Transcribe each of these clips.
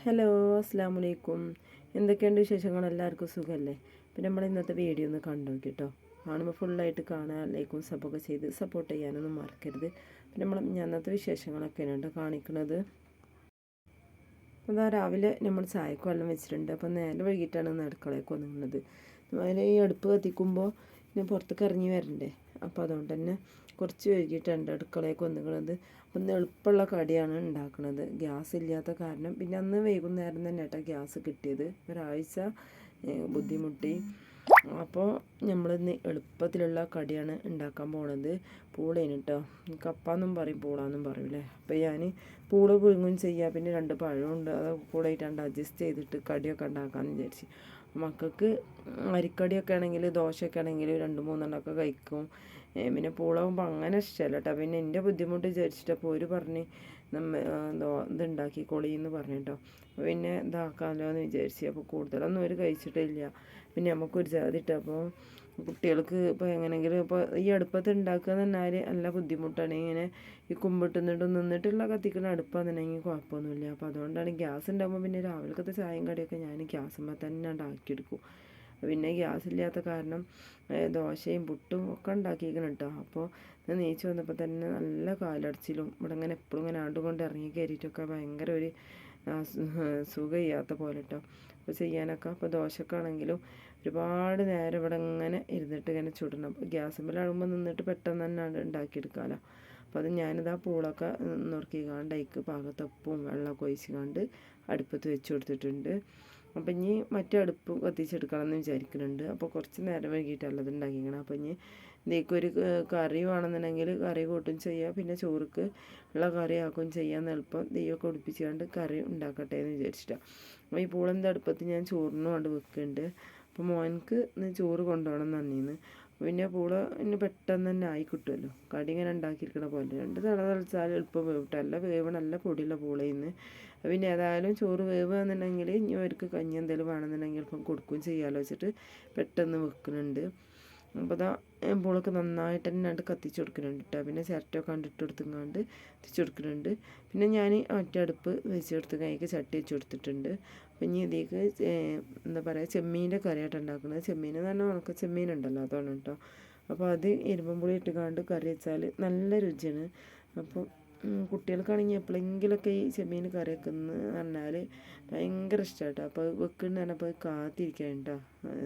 Hello, അസ്സാം വലൈക്കും. എന്തൊക്കെയുണ്ട് വിശേഷങ്ങൾ? എല്ലാവർക്കും സുഖമല്ലേ? പിന്നെ നമ്മൾ ഇന്നത്തെ വീഡിയോ ഒന്ന് കണ്ടു നോക്കിട്ടോ. കാണുമ്പോൾ ഫുള്ളായിട്ട് കാണാൻ ലൈക്കും സബൊക്കെ ചെയ്ത് സപ്പോർട്ട് ചെയ്യാനൊന്നും മറക്കരുത്. പിന്നെ നമ്മൾ ഇന്നത്തെ വിശേഷങ്ങളൊക്കെയാണ് കേട്ടോ കാണിക്കുന്നത്. അതാ രാവിലെ നമ്മൾ ചായക്ക് വെള്ളം വെച്ചിട്ടുണ്ട്. അപ്പോൾ നേരെ വൈകിട്ടാണ് ഇന്ന് അടുക്കളയൊക്കെ വന്നിരുന്നത്. അതിന് ഈ അടുപ്പ് കത്തിക്കുമ്പോൾ ഞാൻ പുറത്തേക്ക് ഇറങ്ങി വരണ്ടേ, അപ്പോൾ അതുകൊണ്ട് തന്നെ കുറച്ച് വൈകിട്ടുണ്ട് അടുക്കളയൊക്കെ വന്നിരിക്കുന്നത്. ഒന്ന് എളുപ്പമുള്ള കടിയാണ് ഉണ്ടാക്കുന്നത്, ഗ്യാസ് ഇല്ലാത്ത കാരണം. പിന്നെ അന്ന് വൈകുന്നേരം തന്നെ കേട്ടോ ഗ്യാസ് കിട്ടിയത്, ഒരാഴ്ച ബുദ്ധിമുട്ടി. അപ്പോൾ നമ്മളിന്ന് എളുപ്പത്തിലുള്ള കടിയാണ് ഉണ്ടാക്കാൻ പോണത്. പൂളേന് കേട്ടോ, കപ്പാന്നും പറയും പൂളാന്നും പറയൂലേ. അപ്പോൾ ഞാൻ പൂള പുഴുങ്ങും ചെയ്യുക, പിന്നെ 2 പഴമുണ്ട്, അത് കൂടെ ആയിട്ടാണ്ട് അഡ്ജസ്റ്റ് ചെയ്തിട്ട് കടിയൊക്കെ ഉണ്ടാക്കാമെന്ന് വിചാരിച്ച്. മക്കൾക്ക് അരിക്കടിയൊക്കെ ആണെങ്കിൽ ദോശയൊക്കെ ആണെങ്കിൽ 2-3 എണ്ണമൊക്കെ കഴിക്കും. പിന്നെ പൂളാകുമ്പോൾ അങ്ങനെ ഇഷ്ടമല്ല കേട്ടോ. പിന്നെ എൻ്റെ ബുദ്ധിമുട്ട് വിചാരിച്ചിട്ടപ്പോൾ ഒരു പറഞ്ഞ് ഇതുണ്ടാക്കിക്കോളീന്ന് പറഞ്ഞു കേട്ടോ. പിന്നെ ഇതാക്കാമല്ലോ എന്ന് വിചാരിച്ചു. അപ്പോൾ കൂടുതലൊന്നും ഒരു കഴിച്ചിട്ടില്ല. പിന്നെ നമുക്കൊരു ജാതിട്ട്. അപ്പോൾ കുട്ടികൾക്ക് ഇപ്പോൾ എങ്ങനെയെങ്കിലും ഇപ്പോൾ ഈ അടുപ്പത്ത് ഉണ്ടാക്കുക എന്ന് പറഞ്ഞാൽ നല്ല ബുദ്ധിമുട്ടാണ്. ഇങ്ങനെ ഈ നിന്നിട്ടുള്ള കത്തിക്കുന്ന അടുപ്പാണെന്നുണ്ടെങ്കിൽ കുഴപ്പമൊന്നുമില്ല. അപ്പോൾ അതുകൊണ്ടാണ് ഗ്യാസ് ഉണ്ടാകുമ്പോൾ പിന്നെ രാവിലത്തെ ചായയും കടിയൊക്കെ ഞാൻ ഗ്യാസുമ്പോൾ തന്നെ ഉണ്ടാക്കിയെടുക്കും. പിന്നെ ഗ്യാസ് ഇല്ലാത്ത കാരണം ദോശയും പുട്ടും ഒക്കെ ഉണ്ടാക്കിയിരിക്കണം കേട്ടോ. അപ്പോൾ ഞാൻ നീച്ച് വന്നപ്പോൾ തന്നെ നല്ല കാലടച്ചിലും ഇവിടെ ഇങ്ങനെ എപ്പോഴും ഇങ്ങനെ ആണ്ടുകൊണ്ട് ഇറങ്ങി കയറിയിട്ടൊക്കെ ഭയങ്കര ഒരു സുഖം ചെയ്യാത്ത പോലെ കേട്ടോ. അപ്പോൾ ചെയ്യാനൊക്കെ അപ്പോൾ ദോശക്കാണെങ്കിലും ഒരുപാട് നേരം ഇവിടെ ഇങ്ങനെ ഇരുന്നിട്ട് ഇങ്ങനെ ചുടണം. അപ്പോൾ ഗ്യാസുമ്മലാകുമ്പോൾ നിന്നിട്ട് പെട്ടെന്ന് തന്നെ ഉണ്ടാക്കിയെടുക്കാമല്ലോ. അപ്പോൾ അത് ഞാനിതാ പൂളൊക്കെ നുറുക്കിക്കാണ്ട് അതിക്ക് പാകത്തൊപ്പും വെള്ളമൊക്കെ ഒഴിച്ചുകൊണ്ട് അടുപ്പത്ത് വെച്ച് കൊടുത്തിട്ടുണ്ട്. അപ്പം ഇനി മറ്റേ അടുപ്പ് കത്തിച്ചെടുക്കണം എന്ന് വിചാരിക്കുന്നുണ്ട്. അപ്പോൾ കുറച്ച് നേരം വൈകിട്ടല്ലത് ഉണ്ടാക്കിക്കണം. അപ്പോൾ ഇനി ഇതിലേക്കൊരു കറി വേണമെന്നുണ്ടെങ്കിൽ കറി കൂട്ടും ചെയ്യാം, പിന്നെ ചോറുക്ക് ഉള്ള കറി ആക്കും ചെയ്യാൻ എളുപ്പം. നെയ്യൊക്കെ ഒടിപ്പിച്ചുകൊണ്ട് കറി ഉണ്ടാക്കട്ടെ എന്ന് വിചാരിച്ചിട്ടാണ്. അപ്പോൾ ഈ പൂളൻ്റെ അടുപ്പത്ത് ഞാൻ ചോറിനും കൊണ്ട് വെക്കുന്നുണ്ട്. അപ്പോൾ മോനക്ക് ചോറ് കൊണ്ടുപോകണം നന്ദിന്ന്. പിന്നെ പൂള ഇനി പെട്ടെന്ന് തന്നെ ആയി കിട്ടുമല്ലോ, കടി ഇങ്ങനെ ഉണ്ടാക്കിയിരിക്കണ പോലെ. 2 തള തളിച്ചാൽ എളുപ്പം വേവിട്ട്, നല്ല വേവ് നല്ല പൊടിയുള്ള പൂളയിന്ന്. പിന്നെ ഏതായാലും ചോറ് വേവുകയെന്നുണ്ടെങ്കിൽ ഇനി അവർക്ക് കഞ്ഞി എന്തെങ്കിലും വേണമെന്നുണ്ടെങ്കിൽ ഇപ്പം കൊടുക്കുകയും ചെയ്യാമല്ലോ വെച്ചിട്ട് പെട്ടെന്ന് വെക്കുന്നുണ്ട്. അപ്പോൾ അതാ പൂളൊക്കെ നന്നായിട്ട് തന്നെ കത്തിച്ച് കൊടുക്കുന്നുണ്ട് കേട്ടോ. പിന്നെ ചിരട്ടൊക്കെ കണ്ടിട്ട് കൊടുത്തുങ്ങാണ്ട് കത്തിച്ച് കൊടുക്കുന്നുണ്ട്. പിന്നെ ഞാൻ മറ്റേ അടുപ്പ് വെച്ച് കൊടുത്ത് കൈക്ക് ചട്ടി വെച്ച് കൊടുത്തിട്ടുണ്ട്. അപ്പം ഇനി ഇതിലേക്ക് എന്താ പറയുക ചെമ്മീൻ്റെ കറിയായിട്ട് ഉണ്ടാക്കുന്നത്. ചെമ്മീൻ എന്ന് പറഞ്ഞാൽ ഉണക്ക ചെമ്മീനുണ്ടല്ലോ, അതാണ് കേട്ടോ. അപ്പോൾ അത് ഇരുമ്പുളി ഇട്ടുകാണ്ട് കറി വെച്ചാൽ നല്ല രുചിയാണ്. അപ്പം കുട്ടികൾക്കാണെങ്കിൽ എപ്പോഴെങ്കിലുമൊക്കെ ഈ ചെമ്മീൻ കറി വെക്കുന്നത് പറഞ്ഞാൽ ഭയങ്കര ഇഷ്ടമായിട്ടോ. അപ്പോൾ വെക്കുന്ന പറഞ്ഞപ്പോൾ കാത്തിരിക്കാൻ കേട്ടോ,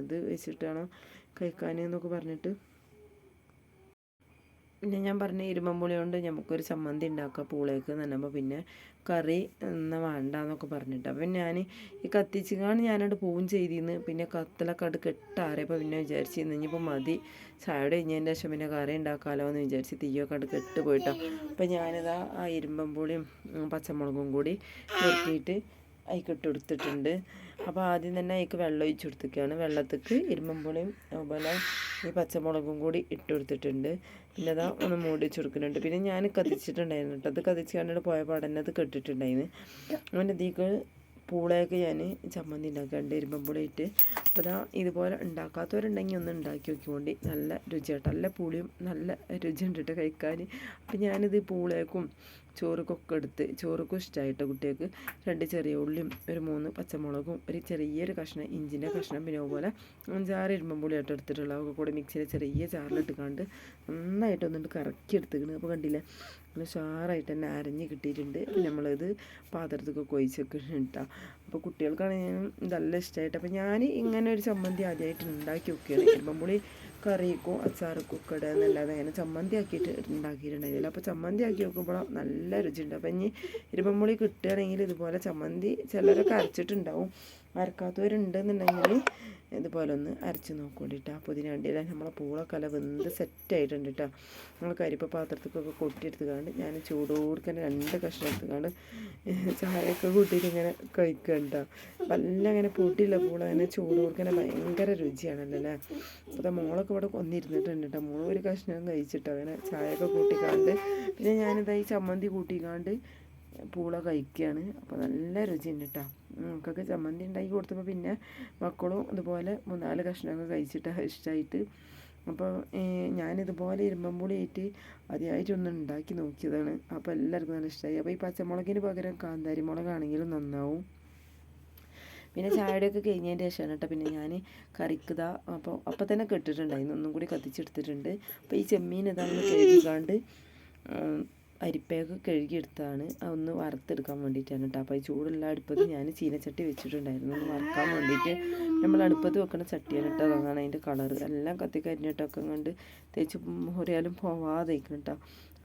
ഇത് വെച്ചിട്ടാണോ കഴിക്കാൻ എന്നൊക്കെ പറഞ്ഞിട്ട്. പിന്നെ ഞാൻ പറഞ്ഞ ഇരുമ്പുളി കൊണ്ട് നമുക്കൊരു ചമ്മന്തി ഉണ്ടാക്കാം പൂളേക്ക് നന്നപ്പോൾ, പിന്നെ കറി എന്നാൽ വേണ്ടെന്നൊക്കെ പറഞ്ഞിട്ട്. അപ്പം ഞാൻ ഈ കത്തിച്ചുകാണ് ഞാനവിടെ പോവും ചെയ്തിരുന്നു. പിന്നെ കത്തലൊക്കെ അവിടെ കെട്ടാറിയപ്പോൾ പിന്നെ വിചാരിച്ചിരുന്നു ഇനിയിപ്പോൾ മതി, ചായയുടെ കഴിഞ്ഞതിൻ്റെ ശേഷം പിന്നെ കറി ഉണ്ടാക്കാമല്ലോ എന്ന് വിചാരിച്ച് തീയൊക്കെ അവിടെ കെട്ട് പോയിട്ടോ. അപ്പം ഞാനിതാ ആ ഇരുമ്പുളിയും പച്ചമുളകും കൂടി നോക്കിയിട്ട് അതിക്കിട്ട് കൊടുത്തിട്ടുണ്ട്. അപ്പോൾ ആദ്യം തന്നെ അതിക്ക് വെള്ളം ഒഴിച്ച് കൊടുത്തിരിക്കുകയാണ്. വെള്ളത്തേക്ക് ഇരുമ്പുളിയും അതുപോലെ ഈ പച്ചമുളകും കൂടി ഇട്ട് കൊടുത്തിട്ടുണ്ട്. പിന്നെ അതാ ഒന്ന് മൂടി വെച്ച് കൊടുക്കുന്നുണ്ട്. പിന്നെ ഞാൻ കത്തിച്ചിട്ടുണ്ടായിരുന്നു കേട്ടോ, അത് കത്തിച്ച് കണ്ടിട്ട് പോയ പാടന്നെ അത് കെട്ടിട്ടുണ്ടായിരുന്നു. അങ്ങനെ ഇതിക്ക് പൂളയൊക്കെ ഞാൻ ചമ്മന്തി ഉണ്ടാക്കാറുണ്ട് ഇരുമ്പുളിയിട്ട്. അപ്പോൾ അതാ ഇതുപോലെ ഉണ്ടാക്കാത്തവരുണ്ടെങ്കിൽ ഒന്ന് ഉണ്ടാക്കി നോക്കിക്കൊണ്ട് നല്ല രുചിയാട്ടോ, നല്ല പുളിയും നല്ല രുചി ഉണ്ടിട്ട് കഴിക്കാൻ. അപ്പം ഞാനിത് പൂളേക്കും ചോറുക്കൊക്കെ എടുത്ത്, ചോറുക്കും ഇഷ്ടമായിട്ടോ കുട്ടികൾക്ക്. 2 ചെറിയ ഉള്ളിയും 3 പച്ചമുളകും ചെറിയൊരു കഷ്ണം ഇഞ്ചിൻ്റെ കഷ്ണം, പിന്നെ അതുപോലെ 5-6 ഇരുമ്പുളിയായിട്ട് എടുത്തിട്ടുള്ള ഒക്കെ കൂടെ മിക്സിയിൽ ചെറിയ ചാറിലിട്ടുകൊണ്ട് നന്നായിട്ട് ഒന്നിട്ട് കറക്കി എടുത്തിരിക്കുന്നത്. അപ്പോൾ കണ്ടില്ലേ നല്ല ഷാറായിട്ട് തന്നെ അരഞ്ഞ് കിട്ടിയിട്ടുണ്ട്. നമ്മളിത് പാത്രത്തൊക്കെ കൊഴിച്ചൊക്കെ ഇട്ടാ. അപ്പോൾ കുട്ടികൾക്കാണെങ്കിലും ഇതെല്ലാം ഇഷ്ടമായിട്ട്. അപ്പോൾ ഞാൻ ഇങ്ങനെ ഒരു ചമ്മന്തി ആദ്യമായിട്ട് ഉണ്ടാക്കി നോക്കുകയാണ്. ഇരുമ്പുളി കറിക്കും അച്ചാറൊക്കെ ഒക്കെ ഇടുക എന്നല്ലാതെ അങ്ങനെ ചമ്മന്തി ആക്കിയിട്ട് ഉണ്ടാക്കിയിട്ടുണ്ടായിരുന്നില്ല. അപ്പോൾ ചമ്മന്തി ആക്കി നോക്കുമ്പോൾ നല്ല രുചിയുണ്ട്. അപ്പോൾ ഇനി ഇരുമ്പുളി കിട്ടുകയാണെങ്കിൽ ഇതുപോലെ ചമ്മന്തി ചിലരൊക്കെ അരച്ചിട്ടുണ്ടാവും, അരക്കാത്തവരുണ്ടെന്നുണ്ടെങ്കിൽ ഇതുപോലെ ഒന്ന് അരച്ച് നോക്കൂടിട്ടോ. അപ്പോൾ ഇതിന് വേണ്ടിയില്ല നമ്മളെ പൂളക്കല വെന്ത് സെറ്റായിട്ടുണ്ട് കേട്ടോ. നമ്മൾ കരിപ്പ പാത്രത്തിലൊക്കെ കൊട്ടിയെടുത്തുകൊണ്ട് ഞാൻ ചൂടോടുക്കന്നെ 2 കഷ്ണം എടുത്തുകൊണ്ട് ചായയൊക്കെ കൂട്ടിയിട്ട് ഇങ്ങനെ കഴിക്കണ്ട. വല്ല അങ്ങനെ പൊട്ടിയില്ല പൂള, അങ്ങനെ ചൂടോടുക്കന്നെ ഭയങ്കര രുചിയാണല്ലോ അല്ലേ. അപ്പോൾ മോളൊക്കെ ഇവിടെ കൊന്നിരുന്നിട്ടുണ്ട് കേട്ടോ. മോള് ഒരു കഷ്ണം കഴിച്ചിട്ടോ അങ്ങനെ ചായയൊക്കെ കൂട്ടിക്കാണ്ട്. പിന്നെ ഞാനിതായി ചമ്മന്തി കൂട്ടിക്കാണ്ട് പൂള കഴിക്കുകയാണ്. അപ്പോൾ നല്ല രുചിയുണ്ട് കേട്ടോ. നമുക്കൊക്കെ ചമ്മന്തി ഉണ്ടാക്കി കൊടുത്തപ്പോൾ പിന്നെ മക്കളും ഇതുപോലെ 3-4 കഷ്ണമൊക്കെ കഴിച്ചിട്ടാണ് ഇഷ്ടമായിട്ട്. അപ്പോൾ ഞാനിതുപോലെ ഇരുമ്പുളിയായിട്ട് ആദ്യമായിട്ടൊന്ന് ഉണ്ടാക്കി നോക്കിയതാണ്. അപ്പോൾ എല്ലാവർക്കും നല്ല ഇഷ്ടമായി. അപ്പോൾ ഈ പച്ചമുളകിന് പകരം കാന്താരി മുളകാണെങ്കിലും നന്നാവും. പിന്നെ ചായയുടെയൊക്കെ കഴിഞ്ഞതിൻ്റെ ശേഷമാണ് കേട്ടോ പിന്നെ ഞാൻ കറിക്കതാ അപ്പോൾ തന്നെ കെട്ടിട്ടുണ്ടായിരുന്നു, ഒന്നും കൂടി കത്തിച്ചെടുത്തിട്ടുണ്ട്. അപ്പോൾ ഈ ചെമ്മീൻ ഇതാണ് കഴുകിക്കാണ്ട് അരിപ്പയൊക്കെ കഴുകിയെടുത്താണ് ഒന്ന് വറുത്തെടുക്കാൻ വേണ്ടിയിട്ടാണ് കേട്ടോ. അപ്പോൾ ഈ ചൂടുള്ള അടുപ്പത്ത് ഞാൻ ചീനച്ചട്ടി വെച്ചിട്ടുണ്ടായിരുന്നു ഒന്ന് വറുക്കാൻ വേണ്ടിയിട്ട്. നമ്മൾ അടുപ്പത്ത് വെക്കുന്ന ചട്ടിയാണ് കേട്ടോ, അതാണ് അതിൻ്റെ കളറ് എല്ലാം കത്തിക്കരിഞ്ഞിട്ടൊക്കെ കണ്ട് തേച്ച് ഒരാലും പോവാതെ കേട്ടോ,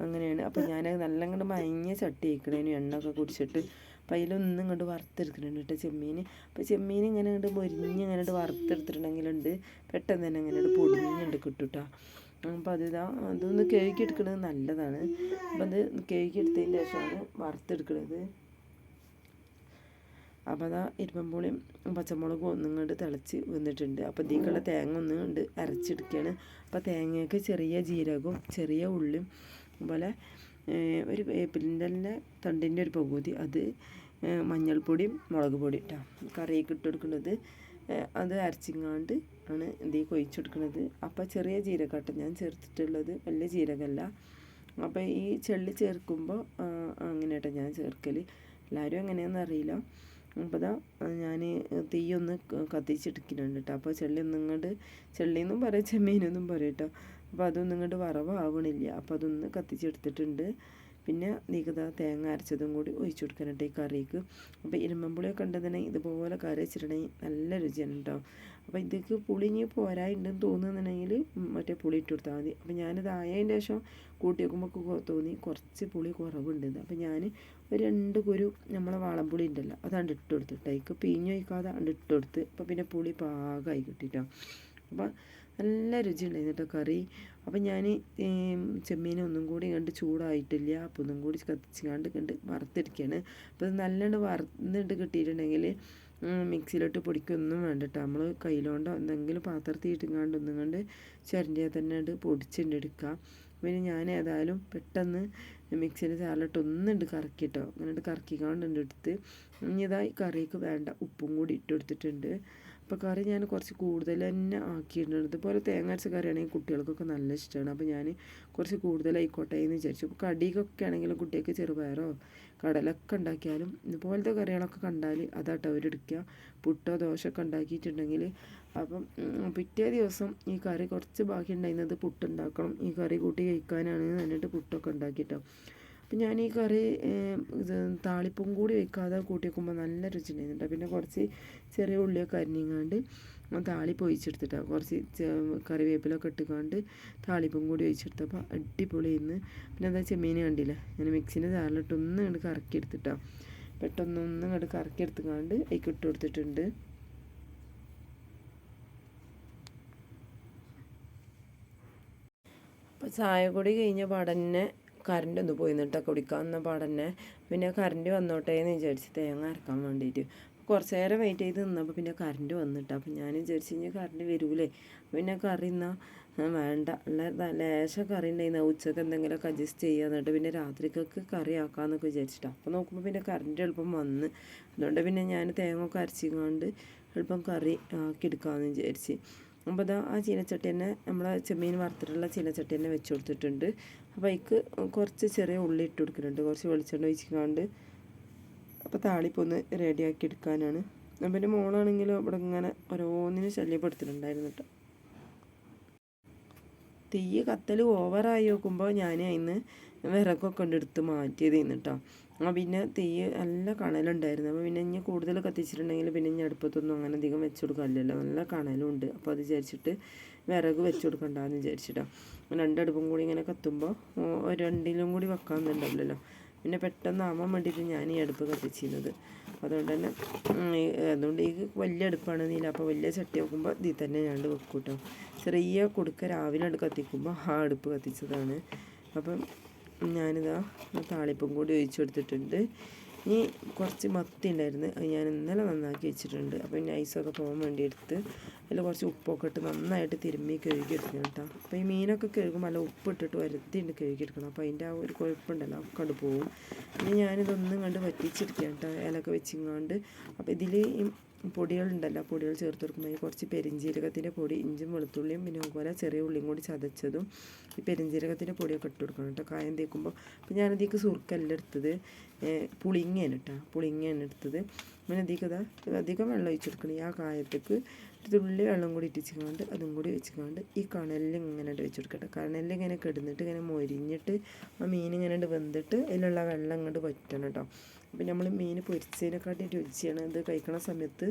അങ്ങനെയാണ്. അപ്പോൾ ഞാൻ നല്ല കണ്ട് മയങ്ങിയ ചട്ടി വയ്ക്കണേന് എണ്ണ ഒക്കെ കുടിച്ചിട്ട് അപ്പോൾ അതിലൊന്നും ഇങ്ങോട്ട് വറുത്തെടുക്കുന്നുണ്ട് കേട്ടോ ചെമ്മീൻ. അപ്പോൾ ചെമ്മീൻ ഇങ്ങനെ ഇങ്ങോട്ട് മൊരിഞ്ഞ് ഇങ്ങനെ വറുത്തെടുത്തിട്ടുണ്ടെങ്കിലുണ്ട് പെട്ടെന്ന് തന്നെ ഇങ്ങനെ പൊടിഞ്ഞുണ്ട് കിട്ടും കേട്ടോ. അപ്പോൾ അതൊന്ന് കഴുകിയെടുക്കുന്നത് നല്ലതാണ്. അപ്പം അത് കഴുകിയെടുത്തതിന് ശേഷമാണ് വറുത്തെടുക്കുന്നത്. അപ്പോൾ അതാ ഇരുമ്പുളിയും പച്ചമുളകും ഒന്നും തിളച്ച് വന്നിട്ടുണ്ട്. അപ്പോൾ ഇതിലേക്കുള്ള തേങ്ങ ഒന്നും അരച്ചെടുക്കുകയാണ്. അപ്പോൾ തേങ്ങയ്ക്ക് ചെറിയ ജീരകവും ചെറിയ ഉള്ളിയും അതുപോലെ ഒരു വേപ്പിലിൻ്റെ തണ്ടിൻ്റെ ഒരു പകുതി, അത് മഞ്ഞൾപ്പൊടിയും മുളക് പൊടി ഇട്ടാ കറിയൊക്കെ ഇട്ട് കൊടുക്കുന്നത്. അത് അരച്ചിങ്ങാണ്ട് ആണ് ഇതിൽ കൊഴിച്ചെടുക്കുന്നത്. അപ്പോൾ ചെറിയ ജീരകമാട്ടോ ഞാൻ ചേർത്തിട്ടുള്ളത്, വലിയ ജീരകമല്ല. അപ്പോൾ ഈ ചെള്ളി ചേർക്കുമ്പോൾ അങ്ങനെയാട്ടോ ഞാൻ ചേർക്കൽ, എല്ലാവരും എങ്ങനെയാണെന്ന് അറിയില്ല. അപ്പോൾ ഞാൻ തീയൊന്ന് കത്തിച്ചെടുക്കുന്നുണ്ട് കേട്ടോ. അപ്പോൾ ചെള്ളി ഒന്നും ഇങ്ങോട്ട്, ചെള്ളിയെന്നും പറയും ചെമ്മീനെന്നും പറയും കേട്ടോ. അപ്പോൾ അതൊന്നും ഇങ്ങോട്ട് വറവാവണില്ല. അപ്പോൾ അതൊന്ന് കത്തിച്ചെടുത്തിട്ടുണ്ട്. പിന്നെ നീക്കത തേങ്ങ അരച്ചതും കൂടി ഒഴിച്ചു കൊടുക്കാനുണ്ട് ഈ കറിക്ക്. അപ്പോൾ ഇരുമ്പുളിയൊക്കെ ഉണ്ടെന്നുണ്ടെങ്കിൽ ഇതുപോലെ കറി വെച്ചിട്ടുണ്ടെങ്കിൽ നല്ല രുചിയാണ് കേട്ടോ. അപ്പോൾ ഇതിക്ക് പുളി ഇനി പോരായിട്ടുണ്ടെന്ന് തോന്നുന്നുണ്ടെങ്കിൽ മറ്റേ പുളി ഇട്ട് കൊടുത്താൽ മതി. അപ്പോൾ ഞാനിത് ആയതിൻ്റെ ശേഷം കൂട്ടി വെക്കുമ്പോൾ തോന്നി കുറച്ച് പുളി കുറവുണ്ടെന്ന്. അപ്പോൾ ഞാൻ ഒരു 2 കുരു നമ്മളെ വാളംപുളി ഉണ്ടല്ലോ അതാണ്ട് ഇട്ട് കൊടുത്തിട്ട് അതിക്ക് പിഴിഞ്ഞ് വയ്ക്കാതെ അണ്ട് ഇട്ട് കൊടുത്ത്. അപ്പോൾ പിന്നെ പുളി പാകമായി കിട്ടിയിട്ടോ. അപ്പോൾ നല്ല രുചി ഉണ്ടായിരുന്നു കേട്ടോ കറി. അപ്പം ഞാൻ ചെമ്മീൻ ഒന്നും കൂടി കണ്ട് ചൂടായിട്ടില്ല, അപ്പോൾ ഒന്നും കൂടി കത്തിച്ച് കണ്ട് വറുത്തെടുക്കുകയാണ്. അപ്പോൾ ഇത് നല്ലോണം വറുന്നിട്ട് കിട്ടിയിട്ടുണ്ടെങ്കിൽ മിക്സിയിലിട്ട് പൊടിക്കൊന്നും വേണ്ട കേട്ടോ. നമ്മൾ കയ്യിലോണ്ടോ എന്തെങ്കിലും പാത്രത്തിൽ ഇട്ടുങ്ങാണ്ട് ഒന്നും കണ്ട് ചിരണ്ടിയാൽ തന്നെ പൊടിച്ചെടുക്കുക. പിന്നെ ഞാൻ ഏതായാലും പെട്ടെന്ന് മിക്സിയുടെ ചാറിലിട്ട് ഒന്നുണ്ട് കറക്കിട്ടോ, അങ്ങനെ കറക്കിക്കാണ്ട് എടുത്ത് ഇനി ഇതായി കറിക്ക് വേണ്ട ഉപ്പും കൂടി ഇട്ട് കൊടുത്തിട്ടുണ്ട്. അപ്പോൾ കറി ഞാൻ കുറച്ച് കൂടുതൽ തന്നെ ആക്കിയിട്ടുണ്ട്. ഇതുപോലെ തേങ്ങ അരച്ച കറിയാണെങ്കിൽ കുട്ടികൾക്കൊക്കെ നല്ല ഇഷ്ടമാണ്. അപ്പോൾ ഞാൻ കുറച്ച് കൂടുതലായിക്കോട്ടെ എന്ന് വിചാരിച്ചു. അപ്പോൾ കടിക്കൊക്കെ ആണെങ്കിലും കുട്ടികൾക്ക് ചെറുപയറോ കടലൊക്കെ ഉണ്ടാക്കിയാലും ഇതുപോലത്തെ കറികളൊക്കെ കണ്ടാൽ അതാട്ടോ അവരെടുക്കുക. പുട്ടോ ദോശയൊക്കെ ഉണ്ടാക്കിയിട്ടുണ്ടെങ്കിൽ അപ്പം പിറ്റേ ദിവസം ഈ കറി കുറച്ച് ബാക്കി ഉണ്ടായിരുന്നത് പുട്ടുണ്ടാക്കണം, ഈ കറി കൂട്ടി കഴിക്കാനാണ് എന്നിട്ട് പുട്ടൊക്കെ ഉണ്ടാക്കിയിട്ടോ. അപ്പം ഞാൻ ഈ കറി താളിപ്പും കൂടി വയ്ക്കാതെ കൂട്ടി വയ്ക്കുമ്പോൾ നല്ല രുചി ഉണ്ടായിരുന്നുണ്ട്. പിന്നെ കുറച്ച് ചെറിയ ഉള്ളിയൊക്കെ അരിഞ്ഞിങ്ങാണ്ട് താളിപ്പ് ഒഴിച്ചെടുത്തിട്ടാണ്, കുറച്ച് കറിവേപ്പിലൊക്കെ ഇട്ടുകൊണ്ട് താളിപ്പും കൂടി ഒഴിച്ചെടുത്തപ്പോൾ അടിപൊളിയായിരുന്നു. പിന്നെ എന്താ ചെമ്മീൻ കണ്ടില്ല, ഞാൻ മിക്സിൻ്റെ ചാറിലിട്ട് ഒന്ന് ഇങ്ങോട്ട് കറക്കിയെടുത്തിട്ടാണ്, പെട്ടെന്നൊന്നും ഇങ്ങോട്ട് കറക്കിയെടുത്തുകൊണ്ട് അതിലേക്ക് ഇട്ട് കൊടുത്തിട്ടുണ്ട്. അപ്പോൾ ചായ കൂടി കഴിഞ്ഞ പാടന്നെ കറണ്ട് ഒന്ന് പോയി നിന്നിട്ട് കുടിക്കാവുന്ന പാടന്നെ. പിന്നെ കറണ്ട് വന്നോട്ടെ എന്ന് വിചാരിച്ച് തേങ്ങ അരക്കാൻ വേണ്ടിയിട്ട് കുറച്ച് നേരം വെയിറ്റ് ചെയ്ത് നിന്നപ്പോൾ പിന്നെ കറണ്ട് വന്നിട്ട്. അപ്പം ഞാൻ വിചാരിച്ച് കഴിഞ്ഞാൽ കറണ്ട് വരൂലേ, പിന്നെ കറി എന്നാൽ വേണ്ട, ഉള്ള ലേശം കറി ഉണ്ടായിരുന്നു, ഉച്ചക്ക് എന്തെങ്കിലുമൊക്കെ അഡ്ജസ്റ്റ് ചെയ്യുക, എന്നിട്ട് പിന്നെ രാത്രിക്കൊക്കെ കറി ആക്കാമെന്നൊക്കെ വിചാരിച്ചിട്ടാണ്. അപ്പോൾ നോക്കുമ്പോൾ പിന്നെ കറണ്ട് എളുപ്പം വന്ന്, അതുകൊണ്ട് പിന്നെ ഞാൻ തേങ്ങ ഒക്കെ അരച്ചിക്കൊണ്ട് എളുപ്പം കറി ആക്കി എടുക്കാമെന്ന് വിചാരിച്ച്. അപ്പോൾ ആ ചീനച്ചട്ടി തന്നെ നമ്മളെ ചെമ്മീൻ വറുത്തിട്ടുള്ള ചീനച്ചട്ടി തന്നെ വെച്ച് കൊടുത്തിട്ടുണ്ട്. അപ്പോൾ അതിക്ക് കുറച്ച് ചെറിയ ഉള്ളി ഇട്ട് കൊടുക്കുന്നുണ്ട്, കുറച്ച് വെളിച്ചെണ്ണ ഒഴിച്ചിക്കാണ്ട്. അപ്പോൾ താളിപ്പൊന്ന് റെഡിയാക്കി എടുക്കാനാണ്. അപ്പം എൻ്റെ മോളാണെങ്കിലും ഇവിടെ ഇങ്ങനെ ഓരോന്നിനും ശല്യപ്പെടുത്തിയിട്ടുണ്ടായിരുന്നു കേട്ടോ. തീ കത്തൽ ഓവറായി നോക്കുമ്പോൾ ഞാൻ അതിന് വിറകൊക്കെ എടുത്ത് മാറ്റിയതായിരുന്നു കേട്ടോ. പിന്നെ തീ നല്ല കണലുണ്ടായിരുന്നു. അപ്പോൾ പിന്നെ ഇനി കൂടുതൽ കത്തിച്ചിട്ടുണ്ടെങ്കിൽ പിന്നെ ഇനി അടുപ്പത്തൊന്നും അങ്ങനെ അധികം വെച്ച് കൊടുക്കാനില്ലല്ലോ, നല്ല കണലുണ്ട്. അപ്പോൾ അത് വിചാരിച്ചിട്ട് വിറക് വെച്ച് കൊടുക്കണ്ടെന്ന് വിചാരിച്ചിട്ടോ. 2 അടുപ്പും കൂടി ഇങ്ങനെ കത്തുമ്പോൾ 2ലും കൂടി വെക്കാമെന്നുണ്ടാവില്ലല്ലോ, പിന്നെ പെട്ടെന്ന് ആവാൻ വേണ്ടിയിട്ട് ഞാൻ ഈ അടുപ്പ് കത്തിച്ചിരുന്നത്. അതുകൊണ്ട് തന്നെ അതുകൊണ്ട് ഈ വലിയ അടുപ്പാണെന്നില്ല, അപ്പോൾ വലിയ ചട്ടി വെക്കുമ്പോൾ ഇതിൽ തന്നെ ഞാൻ വെക്കും കേട്ടോ. ചെറിയ കൊടുക്ക രാവിലെ കത്തിക്കുമ്പോൾ ആ അടുപ്പ് കത്തിച്ചതാണ്. അപ്പം ഞാനിതാ താളിപ്പും കൂടി ഒഴിച്ചു കൊടുത്തിട്ടുണ്ട്. ഇനി കുറച്ച് മത്തി ഉണ്ടായിരുന്നു, അത് ഞാൻ ഇന്നലെ നന്നാക്കി വെച്ചിട്ടുണ്ട്. അപ്പോൾ നൈസൊക്കെ പോകാൻ വേണ്ടി എടുത്ത് അതിൽ കുറച്ച് ഉപ്പൊക്കെ ഇട്ട് നന്നായിട്ട് തിരുമ്മി കഴുകിയെടുക്കണം കേട്ടോ. അപ്പോൾ ഈ മീനൊക്കെ കഴുകുമ്പോൾ നല്ല ഉപ്പിട്ടിട്ട് വരുത്തിയിട്ട് കഴുകിയെടുക്കണം. അപ്പോൾ അതിൻ്റെ ആ ഒരു കുഴപ്പമുണ്ടല്ലോ ഒക്കെ കണ്ട് പോകും. പിന്നെ ഞാനിതൊന്നും കണ്ട് വറ്റിച്ചെടുക്കുകയാണ് കേട്ടോ, ഇലക്കെ വെച്ചിങ്ങാണ്ട്. അപ്പോൾ ഇതിൽ ഈ പൊടികളുണ്ടല്ലോ, പൊടികൾ ചേർത്ത് കൊടുക്കുമ്പോൾ കുറച്ച് പെരിഞ്ജീരകത്തിൻ്റെ പൊടി, ഇഞ്ചും വെളുത്തുള്ളിയും പിന്നെ അതുപോലെ ചെറിയ ഉള്ളിയും കൂടി ചതച്ചതും ഈ പെരിഞ്ജീരകത്തിൻ്റെ പൊടിയൊക്കെ ഇട്ട് കൊടുക്കണം കേട്ടോ കായം തേക്കുമ്പോൾ. അപ്പോൾ ഞാനതിലേക്ക് സുർക്കല്ല എടുത്തത്, പുളിങ്ങയാണ് കേട്ടോ, പുളിങ്ങയാണ് എടുത്തത്. പിന്നെ അധികം വെള്ളം ഒഴിച്ച് കൊടുക്കണം. ആ കായത്തേക്ക് തുള്ളി വെള്ളം കൂടി ഇട്ടിച്ചിക്കാണ്ട് അതും കൂടി വെച്ചിക്കാണ്ട് ഈ കണലിൽ ഇങ്ങനെ വെച്ച് കൊടുക്കട്ടെ. കണലിൽ ഇങ്ങനെ കിടന്നിട്ട് ഇങ്ങനെ മൊരിഞ്ഞിട്ട് ആ മീൻ ഇങ്ങനെ വെന്തിട്ട് അതിലുള്ള വെള്ളം ഇങ്ങോട്ട് വറ്റണം കേട്ടോ. അപ്പം നമ്മൾ മീൻ പൊരിച്ചതിനെക്കാട്ടി രുചിയാണ് ഇത് കഴിക്കണ സമയത്ത്.